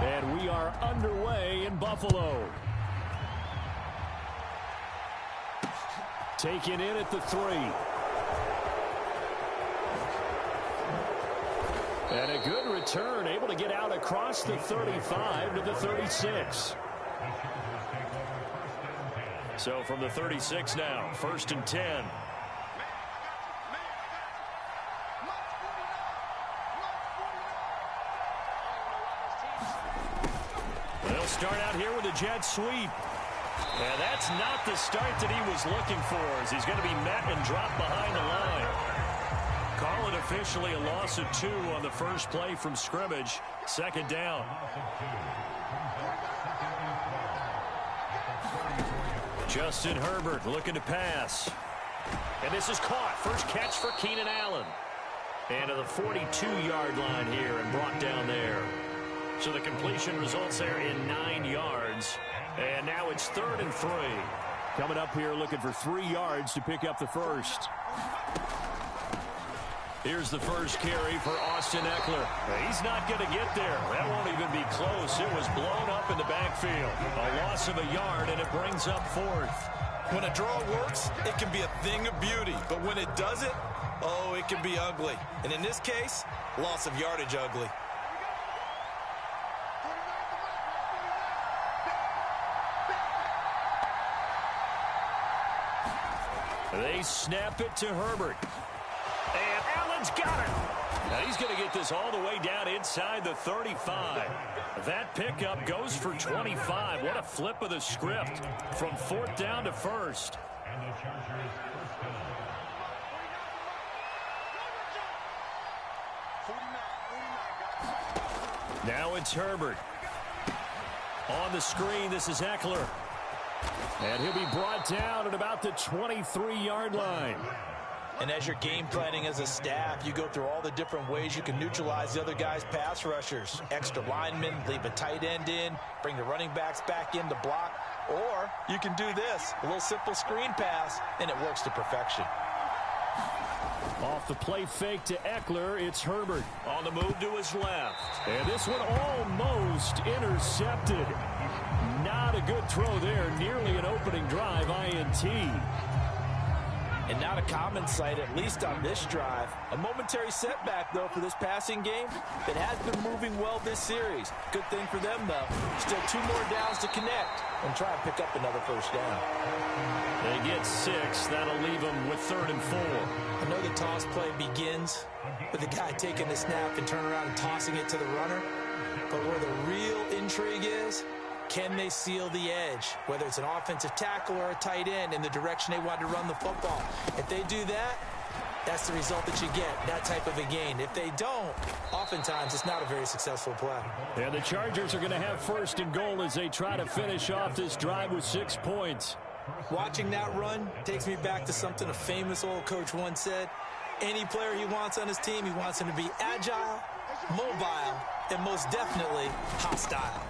And we are underway in Buffalo. Taken in at the 3. And a good return, able to get out across the 35 to the 36. So from the 36 now, 1st and 10. They'll start out here with a jet sweep. And that's not the start that he was looking for, as he's going to be met and dropped behind the line. Call it officially a loss of 2 on the first play from scrimmage. 2nd down. Justin Herbert looking to pass. And this is caught. First catch for Keenan Allen. And to the 42-yard line here and brought down there. So the completion results there in 9 yards. And now it's 3rd and 3. Coming up here looking for 3 yards to pick up the first. Here's the first carry for Austin Eckler. He's not going to get there. That won't even be close. It was blown up in the backfield. A loss of a yard, and it brings up 4th. When a draw works, it can be a thing of beauty. But when it doesn't, oh, it can be ugly. And in this case, loss of yardage ugly. They snap it to Herbert. And Allen's got it. Now he's going to get this all the way down inside the 35. That pickup goes for 25. What a flip of the script from 4th down to 1st. Now it's Herbert. On the screen, this is Eckler. And he'll be brought down at about the 23-yard line. And as you're game planning as a staff, you go through all the different ways you can neutralize the other guy's pass rushers. Extra linemen, leave a tight end in, bring the running backs back in to block. Or you can do this, a little simple screen pass, and it works to perfection. Off the play fake to Eckler, it's Herbert. On the move to his left. And this one almost intercepted. Not a good throw there. Nearly an opening drive, INT. And not a common sight, at least on this drive. A momentary setback, though, for this passing game. It has been moving well this series. Good thing for them, though. Still 2 more downs to connect and try and pick up another first down. They get 6. That'll leave them with 3rd and 4. I know the toss play begins with the guy taking the snap and turning around and tossing it to the runner. But where the real intrigue is, can they seal the edge, whether it's an offensive tackle or a tight end, in the direction they want to run the football? If they do that, that's the result that you get, that type of a gain. If they don't, oftentimes it's not a very successful play. And the Chargers are going to have 1st and goal as they try to finish off this drive with 6 points. Watching that run takes me back to something a famous old coach once said. Any player he wants on his team, he wants him to be agile, mobile, and most definitely hostile.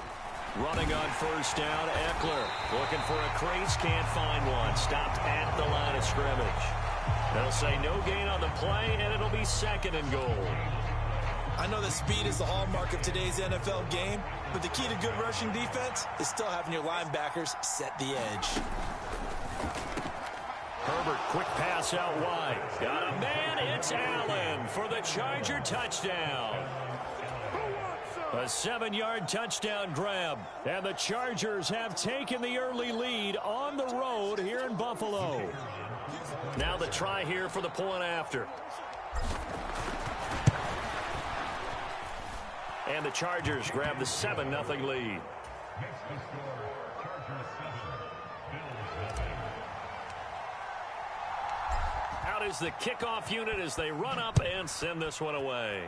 Running on 1st down, Eckler looking for a crease, can't find one. Stopped at the line of scrimmage. They'll say no gain on the play, and it'll be 2nd and goal. I know that speed is the hallmark of today's NFL game, but the key to good rushing defense is still having your linebackers set the edge. Herbert, quick pass out wide. Got a man, it's Allen for the Charger touchdown. A 7-yard touchdown grab. And the Chargers have taken the early lead on the road here in Buffalo. Now the try here for the point after. And the Chargers grab the 7-0 lead. Out is the kickoff unit as they run up and send this one away.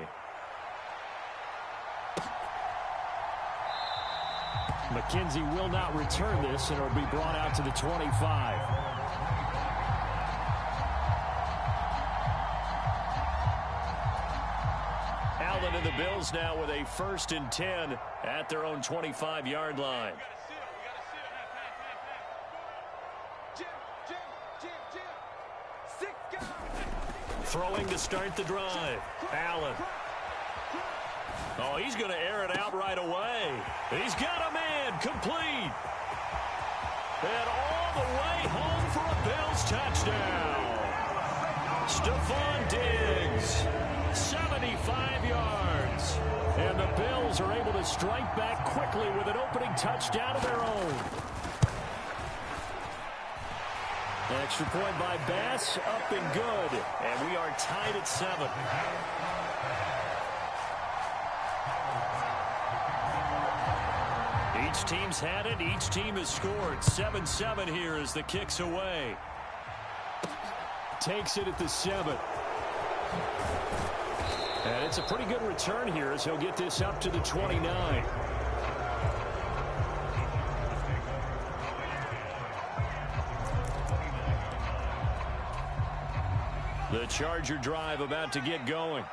McKenzie will not return this, and it will be brought out to the 25. Allen and the Bills now with a 1st and 10 at their own 25-yard line. Throwing to start the drive. Allen. Oh, he's going to air it out right away. He's got a man complete. And all the way home for a Bills touchdown. Stephon Diggs, 75 yards. And the Bills are able to strike back quickly with an opening touchdown of their own. Extra point by Bass, up and good. And we are tied at 7. Each team's had it. Each team has scored. 7-7 here as the kick's away. Takes it at the 7. And it's a pretty good return here as he'll get this up to the 29. The Charger drive about to get going.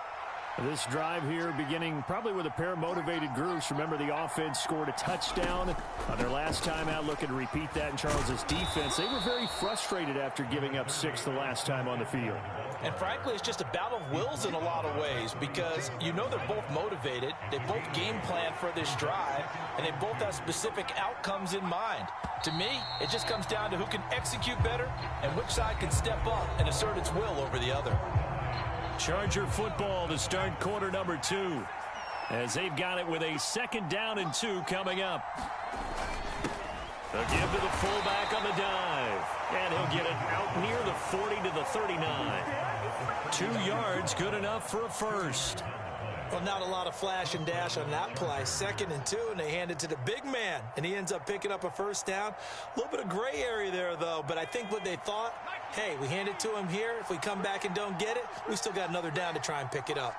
This drive here beginning probably with a pair of motivated groups. Remember, the offense scored a touchdown on their last time out, looking to repeat that in Charles' defense. They were very frustrated after giving up 6 the last time on the field. And frankly, it's just a battle of wills in a lot of ways because you know they're both motivated. They both game plan for this drive, and they both have specific outcomes in mind. To me, it just comes down to who can execute better and which side can step up and assert its will over the other. Charger football to start quarter number 2 as they've got it with a 2nd down and 2 coming up. A give to the fullback on the dive, and he'll get it out near the 40 to the 39. 2 yards, good enough for a first. Well, not a lot of flash and dash on that play. 2nd and 2, and they hand it to the big man, and he ends up picking up a first down. A little bit of gray area there, though, but I think what they thought, hey, we hand it to him here. If we come back and don't get it, we still got another down to try and pick it up.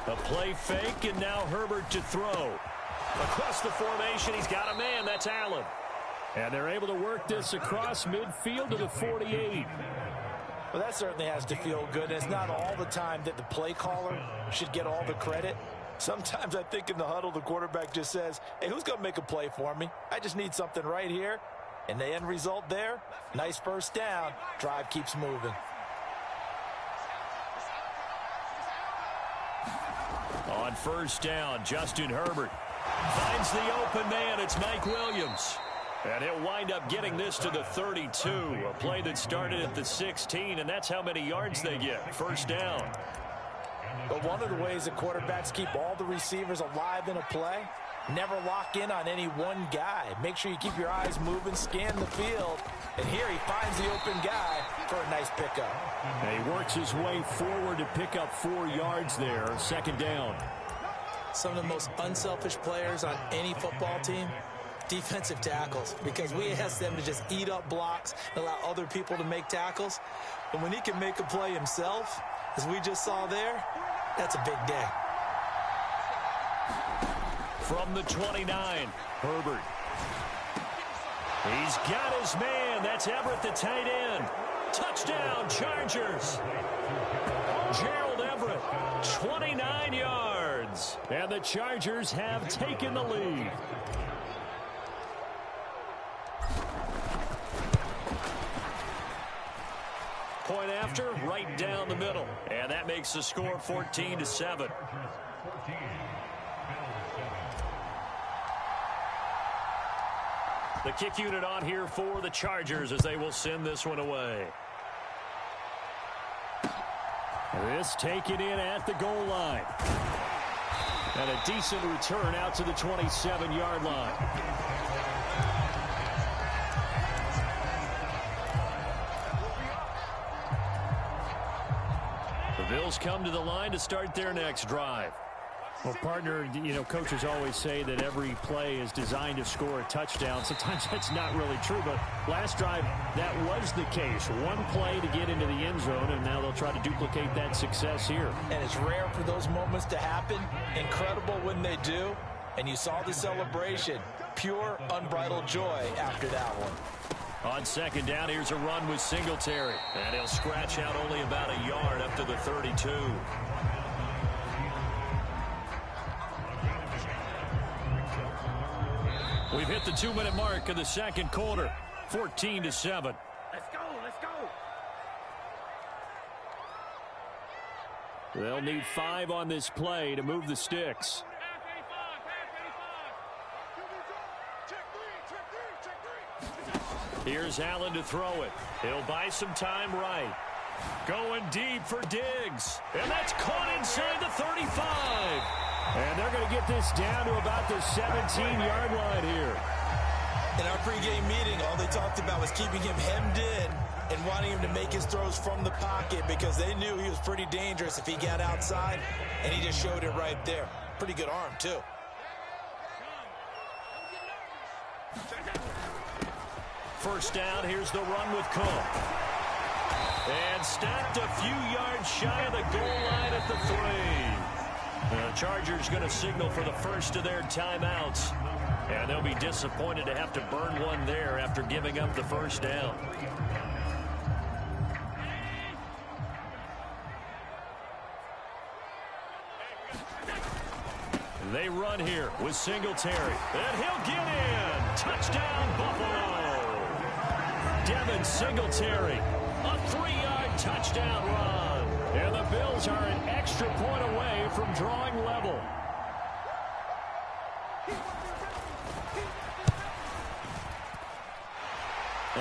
A play fake, and now Herbert to throw. Across the formation, he's got a man. That's Allen. And they're able to work this across midfield to the 48. Well, that certainly has to feel good. And it's not all the time that the play caller should get all the credit. Sometimes I think in the huddle, the quarterback just says, hey, who's going to make a play for me? I just need something right here. And the end result there, nice first down. Drive keeps moving. On first down, Justin Herbert finds the open man. It's Mike Williams. And he'll wind up getting this to the 32. A play that started at the 16, and that's how many yards they get. First down. But one of the ways that quarterbacks keep all the receivers alive in a play, never lock in on any one guy. Make sure you keep your eyes moving, scan the field. And here he finds the open guy for a nice pickup. And he works his way forward to pick up 4 yards there. 2nd down. Some of the most unselfish players on any football team, defensive tackles, because we ask them to just eat up blocks and allow other people to make tackles. But when he can make a play himself, as we just saw there, that's a big day. From the 29, Herbert. He's got his man. That's Everett, the tight end. Touchdown, Chargers. Gerald Everett, 29 yards. And the Chargers have taken the lead. Point after, right down the middle. And that makes the score 14-7. The kick unit on here for the Chargers as they will send this one away. This taken in at the goal line. And a decent return out to the 27-yard line. The Bills come to the line to start their next drive. Well, partner, you know, coaches always say that every play is designed to score a touchdown. Sometimes that's not really true, but last drive, that was the case. One play to get into the end zone, and now they'll try to duplicate that success here. And it's rare for those moments to happen. Incredible when they do. And you saw the celebration. Pure, unbridled joy after that one. On 2nd down, here's a run with Singletary. And he'll scratch out only about a yard up to the 32. We've hit the 2-minute mark of the 2nd quarter. 14-7. Let's go, let's go. They'll need 5 on this play to move the sticks. Here's Allen to throw it. He'll buy some time right. Going deep for Diggs. And that's caught inside the 35. And they're going to get this down to about the 17-yard line here. In our pregame meeting, all they talked about was keeping him hemmed in and wanting him to make his throws from the pocket because they knew he was pretty dangerous if he got outside, and he just showed it right there. Pretty good arm, too. First down, here's the run with Cook. And stopped a few yards shy of the goal line at the 3. The Chargers going to signal for the first of their timeouts. And they'll be disappointed to have to burn one there after giving up the first down. They run here with Singletary. And he'll get in. Touchdown, Buffalo. Devin Singletary. A 3-yard touchdown run. And the Bills are an extra point away from drawing level.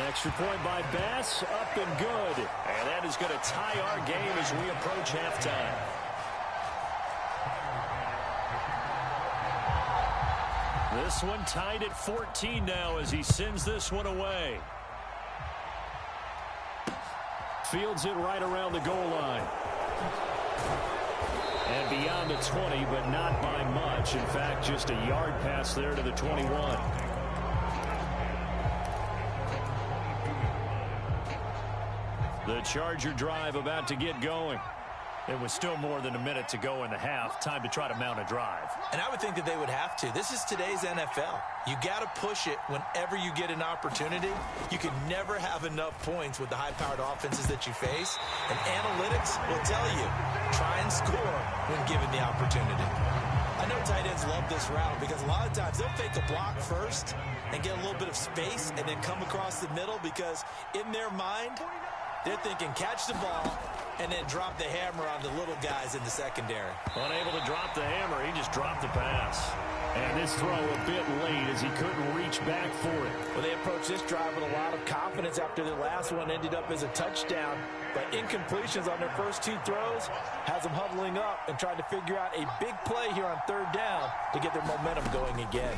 Extra point by Bass, up and good. And that is going to tie our game as we approach halftime. This one tied at 14 now as he sends this one away. Fields it right around the goal line. And beyond the 20, but not by much. In fact, just a yard pass there to the 21. The Charger drive about to get going. It was still more than a minute to go in the half. Time to try to mount a drive. And I would think that they would have to. This is today's NFL. You got to push it whenever you get an opportunity. You can never have enough points with the high-powered offenses that you face. And analytics will tell you, try and score when given the opportunity. I know tight ends love this route because a lot of times they'll fake a block first and get a little bit of space and then come across the middle because in their mind, they're thinking catch the ball and then drop the hammer on the little guys in the secondary. Unable to drop the hammer, he just dropped the pass. And this throw a bit late as he couldn't reach back for it. Well, they approached this drive with a lot of confidence after the last one ended up as a touchdown. But incompletions on their first 2 throws has them huddling up and trying to figure out a big play here on 3rd down to get their momentum going again.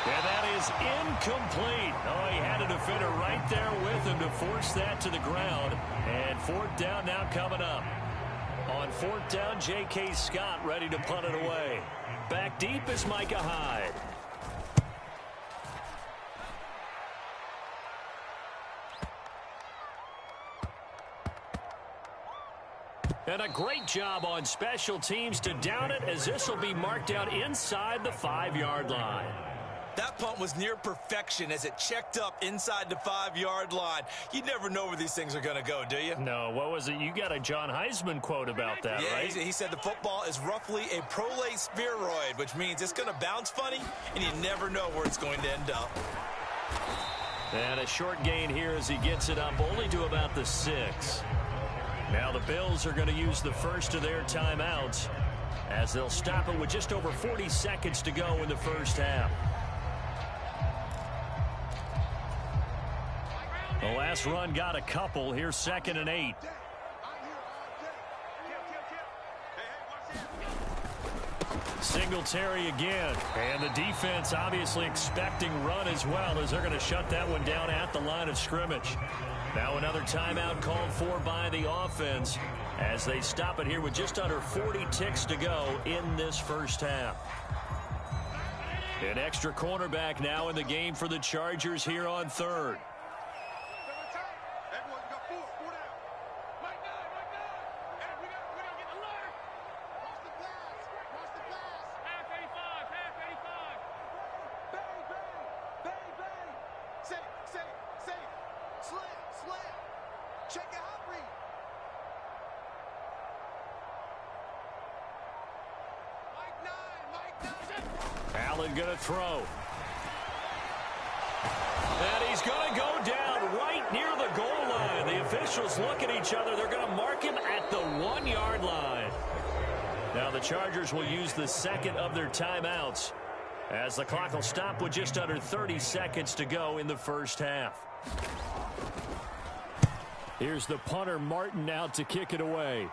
And that is incomplete. Oh, he had a defender right there with him to force that to the ground. And 4th down now coming up. On 4th down, J.K. Scott ready to punt it away. Back deep is Micah Hyde. And a great job on special teams to down it as this will be marked out inside the 5-yard line. That punt was near perfection as it checked up inside the 5-yard line. You never know where these things are going to go, do you? No, what was it? You got a John Heisman quote about that, yeah, right? He said the football is roughly a prolate spheroid, which means it's going to bounce funny, and you never know where it's going to end up. And a short gain here as he gets it up only to about the 6. Now the Bills are going to use the first of their timeouts as they'll stop it with just over 40 seconds to go in the first half. The last run got a couple. Here's 2nd and 8. Singletary again. And the defense obviously expecting run as well as they're going to shut that one down at the line of scrimmage. Now another timeout called for by the offense as they stop it here with just under 40 ticks to go in this first half. An extra cornerback now in the game for the Chargers here on 3rd. Allen going to throw. And he's going to go down right near the goal line. The official officials look at each other. They're going to mark him at the 1-yard line. Now the Chargers will use the second of their timeouts as the clock will stop with just under 30 seconds to go in the first half. Here's the punter, Martin, out to kick it away.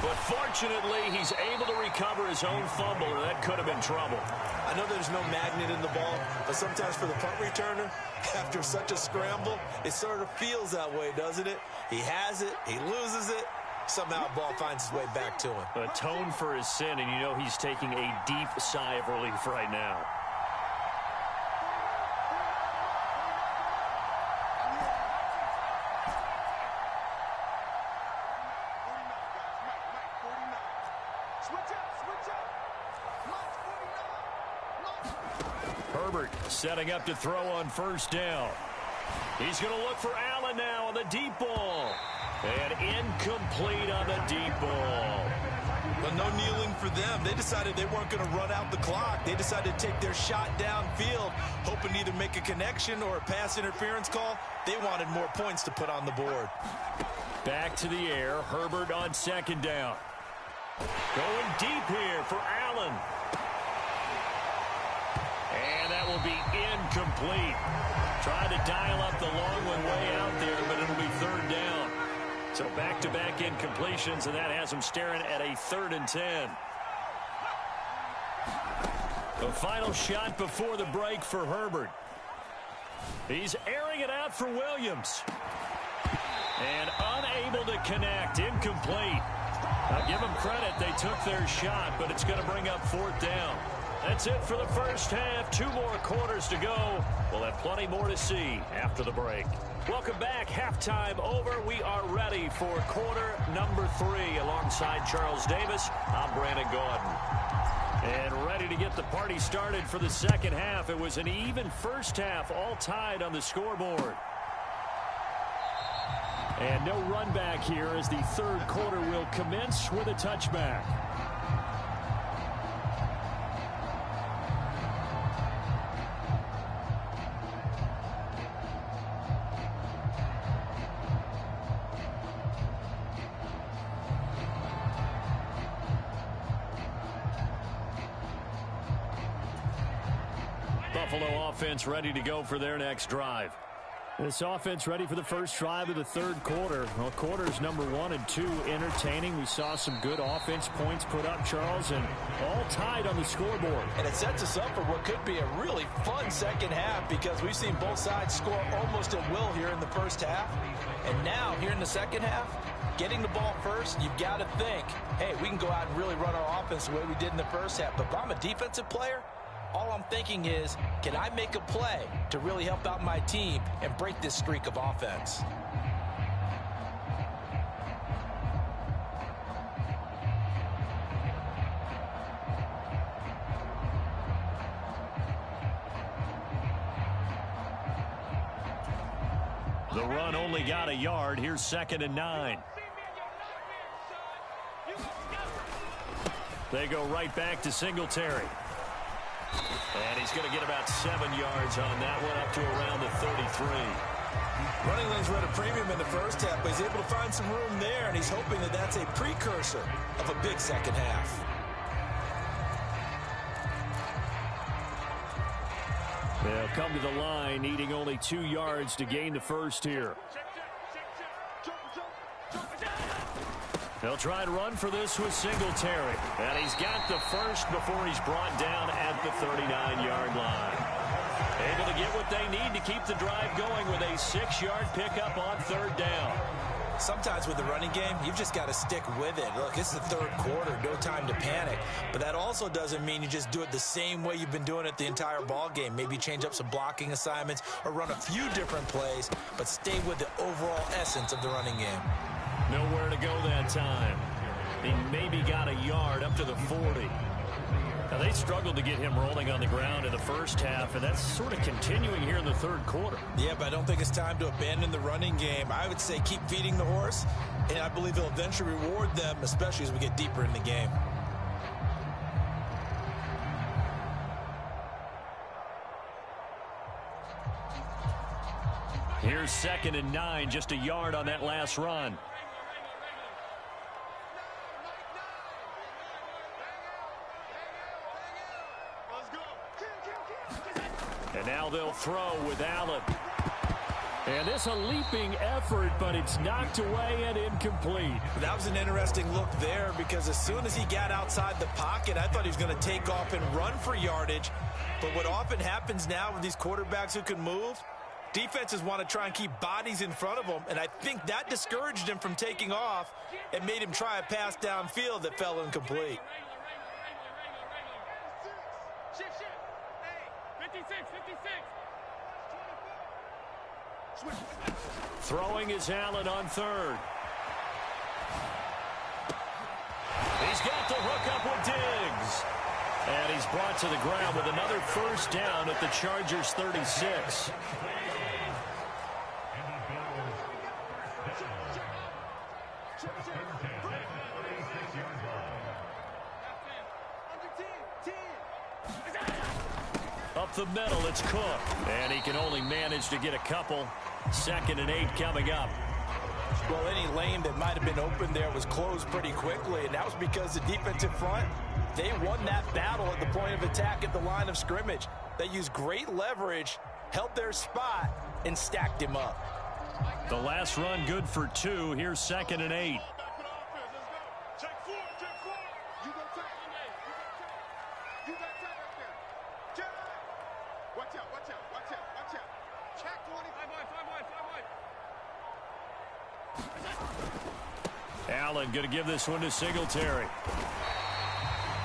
But fortunately, he's able to recover his own fumble, or that could have been trouble. I know there's no magnet in the ball, but sometimes for the punt returner, after such a scramble, it sort of feels that way, doesn't it? He has it, he loses it, somehow the ball finds its way back to him. Atone for his sin, and you know he's taking a deep sigh of relief right now. Herbert setting up to throw on first down. He's going to look for Allen now on the deep ball. And incomplete on the deep ball. But no kneeling for them. They decided they weren't going to run out the clock. They decided to take their shot downfield, hoping to either make a connection or a pass interference call. They wanted more points to put on the board. Back to the air. Herbert on second down. Going deep here for Allen. And that will be incomplete. Trying to dial up the long one way out there, but it'll be third down. So back-to-back incompletions, and that has him staring at a 3rd and 10. The final shot before the break for Herbert. He's airing it out for Williams. And unable to connect. Incomplete. I'll give them credit. They took their shot, but it's going to bring up 4th down. That's it for the first half. 2 more quarters to go. We'll have plenty more to see after the break. Welcome back. Halftime over. We are ready for quarter number 3. Alongside Charles Davis, I'm Brandon Gaudin. And ready to get the party started for the second half. It was an even first half, all tied on the scoreboard. And no run back here as the third quarter will commence with a touchback. Buffalo offense ready to go for their next drive. This offense ready for the first drive of the third quarter. Well, quarters number 1 and 2 entertaining. We saw some good offense points put up, Charles, and all tied on the scoreboard. And it sets us up for what could be a really fun second half because we've seen both sides score almost at will here in the first half. And now, here in the second half, getting the ball first, you've got to think, hey, we can go out and really run our offense the way we did in the first half. But if I'm a defensive player, all I'm thinking is, can I make a play to really help out my team and break this streak of offense? The run only got a yard. Here's 2nd and 9. They go right back to Singletary. And he's going to get about 7 yards on that one, up to around the 33. Running lanes were at a premium in the first half, but he's able to find some room there, and he's hoping that that's a precursor of a big second half. They'll come to the line, needing only 2 yards to gain the first here. They'll try and run for this with Singletary. And he's got the first before he's brought down at the 39-yard line. Able to get what they need to keep the drive going with a 6-yard pickup on 3rd down. Sometimes with the running game, you've just got to stick with it. Look, it's the third quarter, no time to panic. But that also doesn't mean you just do it the same way you've been doing it the entire ball game. Maybe change up some blocking assignments or run a few different plays, but stay with the overall essence of the running game. Nowhere to go that time. He maybe got a yard up to the 40. Now, they struggled to get him rolling on the ground in the first half, and that's sort of continuing here in the third quarter. Yeah, but I don't think it's time to abandon the running game. I would say keep feeding the horse, and I believe he'll eventually reward them, especially as we get deeper in the game. Here's 2nd and 9, just a yard on that last run. And now they'll throw with Allen. And this a leaping effort, but it's knocked away and incomplete. That was an interesting look there because as soon as he got outside the pocket, I thought he was going to take off and run for yardage. But what often happens now with these quarterbacks who can move, defenses want to try and keep bodies in front of them, and I think that discouraged him from taking off and made him try a pass downfield that fell incomplete. Throwing is Allen on 3rd. He's got the hook up with Diggs. And he's brought to the ground with another first down at the Chargers' 36. Up the middle, it's Cook. And he can only manage to get a couple. 2nd and 8 coming up. Well, any lane that might have been open there was closed pretty quickly, and that was because the defensive front, they won that battle at the point of attack at the line of scrimmage. They used great leverage, held their spot, and stacked him up. The last run good for 2. Here's 2nd and 8. Allen going to give this one to Singletary.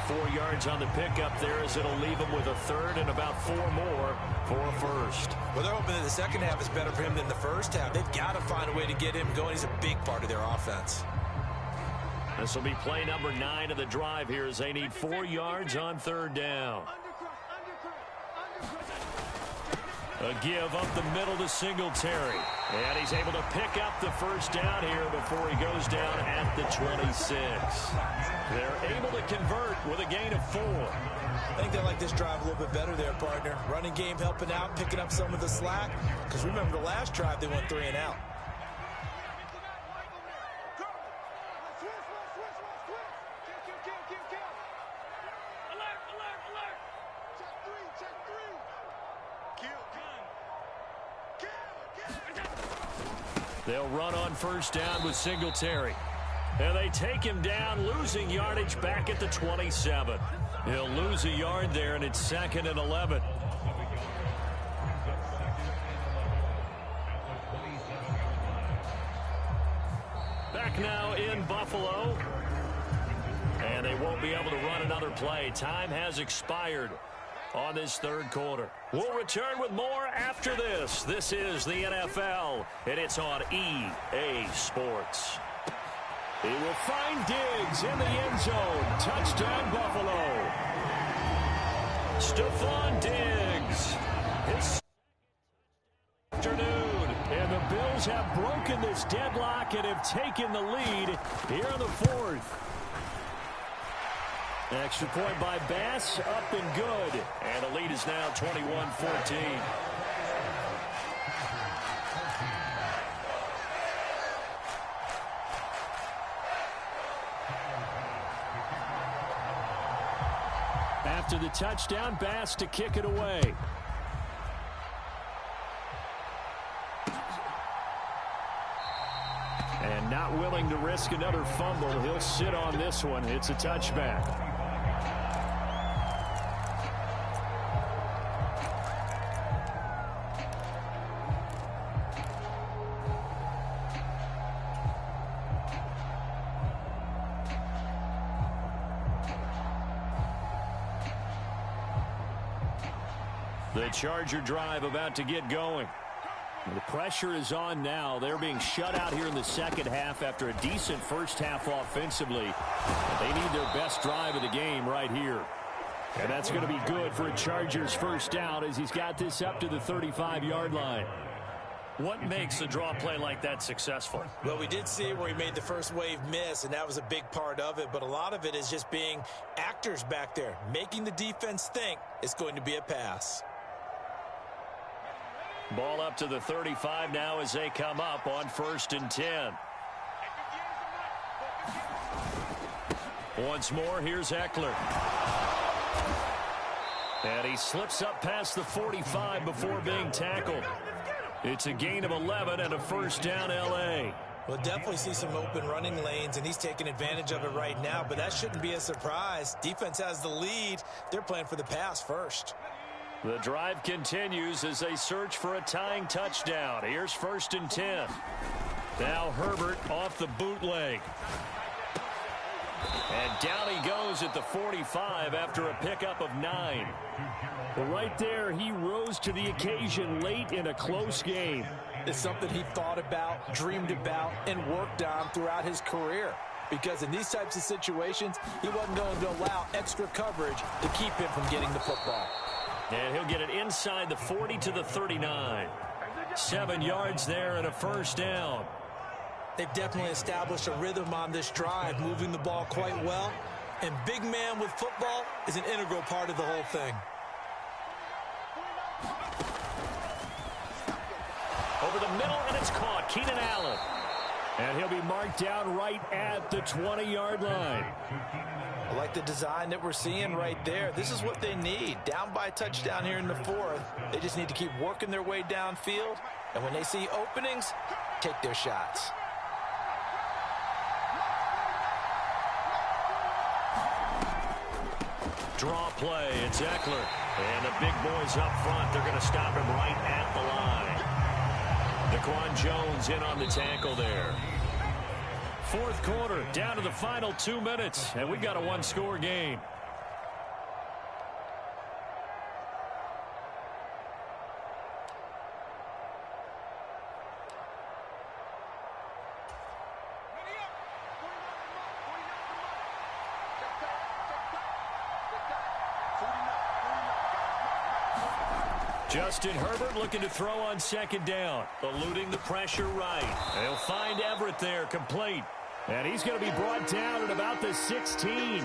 4 yards on the pickup there as it'll leave him with a 3rd and about 4 more for a first. Well, they're hoping that the second half is better for him than the first half. They've got to find a way to get him going. He's a big part of their offense. This will be play number 9 of the drive here as they need 4 yards on 3rd down. A give up the middle to Singletary. And he's able to pick up the first down here before he goes down at the 26. They're able to convert with a gain of 4. I think they like this drive a little bit better there, partner. Running game helping out, picking up some of the slack. Because remember the last drive, they went 3 and out. They'll run on first down with Singletary. And they take him down, losing yardage back at the 27. He'll lose a yard there, and it's 2nd and 11. Back now in Buffalo. And they won't be able to run another play. Time has expired on this 3rd quarter. We'll return with more after this. This is the NFL, and it's on EA Sports. He will find Diggs in the end zone. Touchdown, Buffalo. Stephon Diggs. His afternoon. And the Bills have broken this deadlock and have taken the lead here in the 4th. Extra point by Bass, up and good. And the lead is now 21-14. After the touchdown, Bass to kick it away. And not willing to risk another fumble. He'll sit on this one. It's a touchback. The Charger drive about to get going. The pressure is on now. They're being shut out here in the second half after a decent first half offensively. They need their best drive of the game right here. And that's going to be good for a Chargers first down as he's got this up to the 35-yard line. What makes a draw play like that successful? Well, we did see where he made the first wave miss, and that was a big part of it. But a lot of it is just being actors back there, making the defense think it's going to be a pass. Ball up to the 35 now as they come up on 1st and 10. Once more, here's Eckler. And he slips up past the 45 before being tackled. It's a gain of 11 and a 1st down, L.A. We'll definitely see some open running lanes, and he's taking advantage of it right now, but that shouldn't be a surprise. Defense has the lead. They're playing for the pass first. The drive continues as they search for a tying touchdown. Here's 1st and 10. Now Herbert off the bootleg. And down he goes at the 45 after a pickup of 9. Well, right there, he rose to the occasion late in a close game. It's something he thought about, dreamed about, and worked on throughout his career. Because in these types of situations, he wasn't going to allow extra coverage to keep him from getting the football. And he'll get it inside the 40 to the 39. 7 yards there and a 1st down. They've definitely established a rhythm on this drive, moving the ball quite well. And big man with football is an integral part of the whole thing. Over the middle, and it's caught. Keenan Allen. And he'll be marked down right at the 20-yard line. I like the design that we're seeing right there. This is what they need. Down by a touchdown here in the 4th. They just need to keep working their way downfield. And when they see openings, take their shots. Draw play. It's Eckler. And the big boys up front. They're going to stop him right at the line. Daquan Jones in on the tackle there. 4th quarter, down to the final 2 minutes, and we've got a 1-score game. Justin Herbert looking to throw on 2nd down, eluding the pressure right. They'll find Everett there, complete. And he's going to be brought down at about the 16.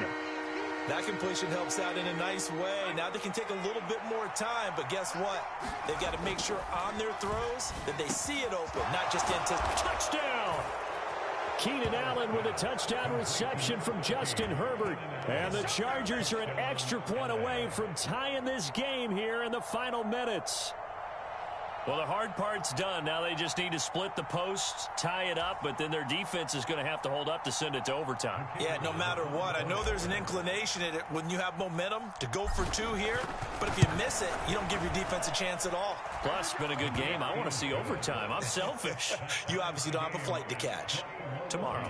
That completion helps out in a nice way. Now they can take a little bit more time, but guess what? They've got to make sure on their throws that they see it open, not just anticipate. Touchdown! Keenan Allen with a touchdown reception from Justin Herbert. And the Chargers are an extra point away from tying this game here in the final minutes. Well, the hard part's done. Now they just need to split the posts, tie it up, but then their defense is going to have to hold up to send it to overtime. Yeah, no matter what. I know there's an inclination in it when you have momentum to go for 2 here, but if you miss it, you don't give your defense a chance at all. Plus, it's been a good game. I want to see overtime. I'm selfish. You obviously don't have a flight to catch. Tomorrow.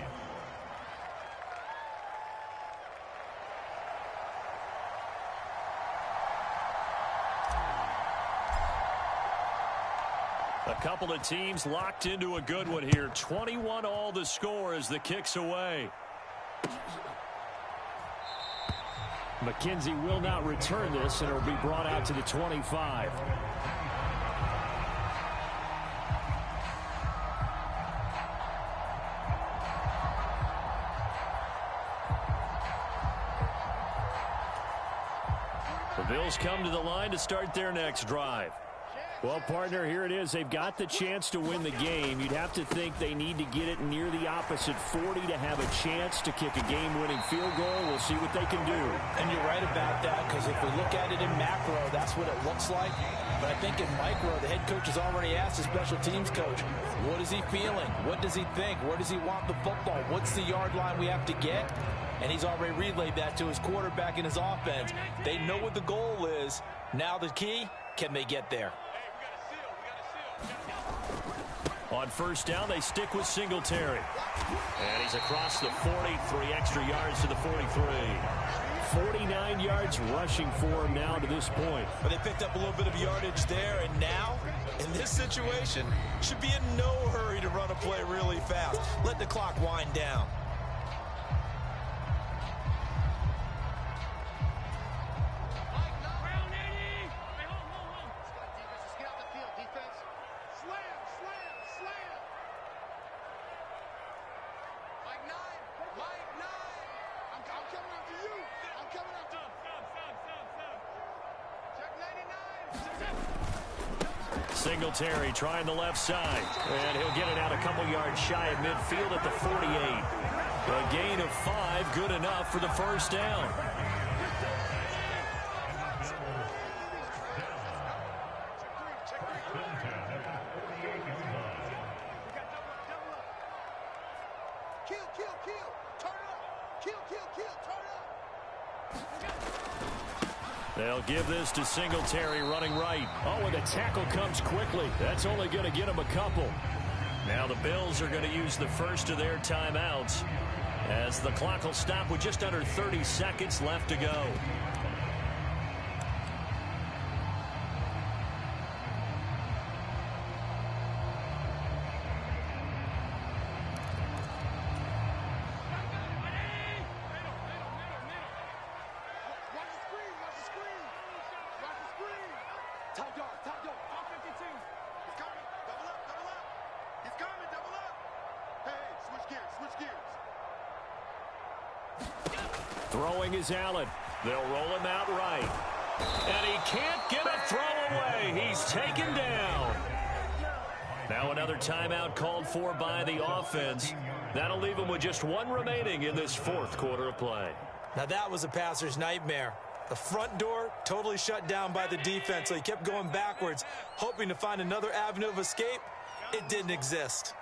A couple of teams locked into a good one here. 21-all the score as the kick's away. McKenzie will not return this, and it will be brought out to the 25. The Bills come to the line to start their next drive. Well, partner, here it is. They've got the chance to win the game. You'd have to think they need to get it near the opposite 40 to have a chance to kick a game-winning field goal. We'll see what they can do. And you're right about that, because if we look at it in macro, that's what it looks like. But I think in micro, the head coach has already asked the special teams coach, what is he feeling? What does he think? Where does he want the football? What's the yard line we have to get? And he's already relayed that to his quarterback and his offense. They know what the goal is. Now the key, can they get there? On 1st down, they stick with Singletary. And he's across the 40, 3 extra yards to the 43. 49 yards rushing for him now to this point. But they picked up a little bit of yardage there, and now, in this situation, should be in no hurry to run a play really fast. Let the clock wind down. Singletary trying the left side. And he'll get it out a couple yards shy of midfield at the 48. A gain of 5, good enough for the first down. They'll give this to Singletary running right. Oh, and the tackle comes quickly. That's only going to get him a couple. Now the Bills are going to use the first of their timeouts as the clock will stop with just under 30 seconds left to go. Throwing is Allen. They'll roll him out right. And he can't get a throw away. He's taken down. Now another timeout called for by the offense. That'll leave him with just one remaining in this fourth quarter of play. Now that was a passer's nightmare. The front door totally shut down by the defense, so he kept going backwards, hoping to find another avenue of escape. It didn't exist.